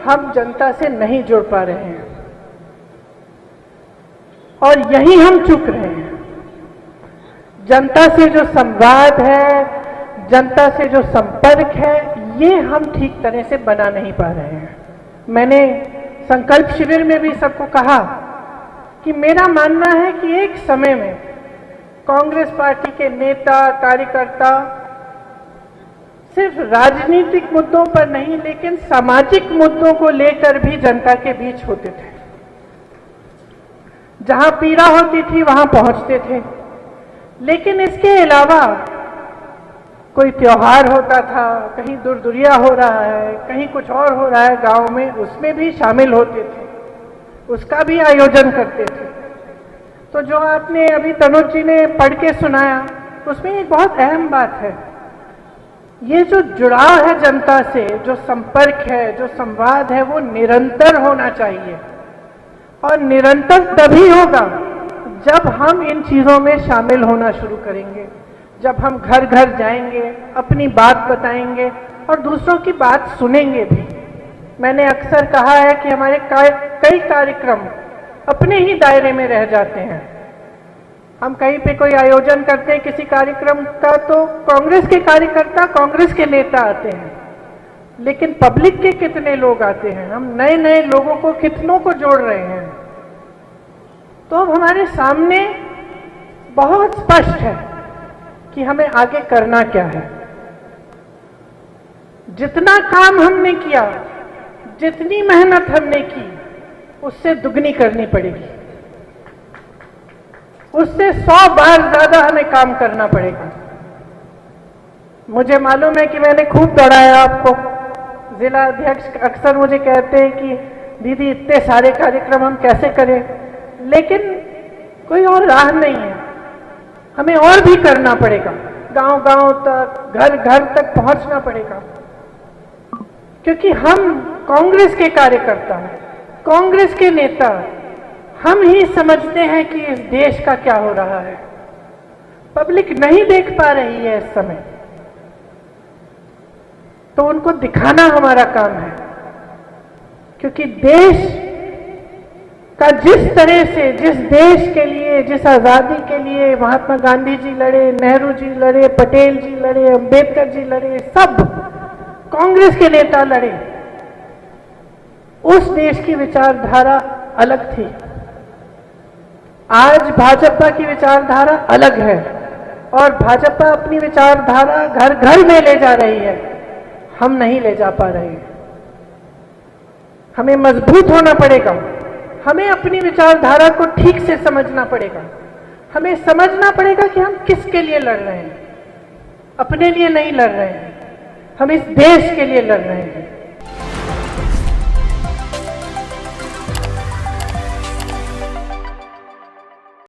हम जनता से नहीं जुड़ पा रहे हैं और यही हम चूक रहे हैं। जनता से जो संवाद है, जनता से जो संपर्क है, ये हम ठीक तरह से बना नहीं पा रहे हैं। मैंने संकल्प शिविर में भी सबको कहा कि मेरा मानना है कि एक समय में कांग्रेस पार्टी के नेता कार्यकर्ता सिर्फ राजनीतिक मुद्दों पर नहीं लेकिन सामाजिक मुद्दों को लेकर भी जनता के बीच होते थे। जहां पीड़ा होती थी वहां पहुंचते थे। लेकिन इसके अलावा कोई त्योहार होता था, कहीं दुर्दुरिया हो रहा है, कहीं कुछ और हो रहा है गांव में, उसमें भी शामिल होते थे, उसका भी आयोजन करते थे। तो जो आपने अभी तनुज जी ने पढ़ के सुनाया, उसमें एक बहुत अहम बात है। ये जो जुड़ाव है जनता से, जो संपर्क है, जो संवाद है, वो निरंतर होना चाहिए और निरंतर तभी होगा जब हम इन चीजों में शामिल होना शुरू करेंगे, जब हम घर घर जाएंगे, अपनी बात बताएंगे और दूसरों की बात सुनेंगे भी। मैंने अक्सर कहा है कि हमारे कई कार्यक्रम अपने ही दायरे में रह जाते हैं। हम कहीं पे कोई आयोजन करते हैं किसी कार्यक्रम का, तो कांग्रेस के कार्यकर्ता, कांग्रेस के नेता आते हैं, लेकिन पब्लिक के कितने लोग आते हैं? हम नए नए लोगों को कितनों को जोड़ रहे हैं? तो अब हमारे सामने बहुत स्पष्ट है कि हमें आगे करना क्या है। जितना काम हमने किया, जितनी मेहनत हमने की, उससे दुगनी करनी पड़ेगी, उससे 100 बार ज्यादा हमें काम करना पड़ेगा। मुझे मालूम है कि मैंने खूब दौड़ाया आपको। जिला अध्यक्ष अक्सर मुझे कहते हैं कि दीदी इतने सारे कार्यक्रम हम कैसे करें, लेकिन कोई और राह नहीं है, हमें और भी करना पड़ेगा। गांव गांव तक, घर घर तक पहुंचना पड़ेगा, क्योंकि हम कांग्रेस के कार्यकर्ता हैं, कांग्रेस के नेता, हम ही समझते हैं कि इस देश का क्या हो रहा है। पब्लिक नहीं देख पा रही है इस समय, तो उनको दिखाना हमारा काम है। क्योंकि देश का जिस तरह से, जिस देश के लिए, जिस आजादी के लिए महात्मा गांधी जी लड़े, नेहरू जी लड़े, पटेल जी लड़े, अंबेडकर जी लड़े, सब कांग्रेस के नेता लड़े, उस देश की विचारधारा अलग थी। आज भाजपा की विचारधारा अलग है और भाजपा अपनी विचारधारा घर घर में ले जा रही है, हम नहीं ले जा पा रहे हैं। हमें मजबूत होना पड़ेगा, हमें अपनी विचारधारा को ठीक से समझना पड़ेगा, हमें समझना पड़ेगा कि हम किसके लिए लड़ रहे हैं। अपने लिए नहीं लड़ रहे हैं, हम इस देश के लिए लड़ रहे हैं।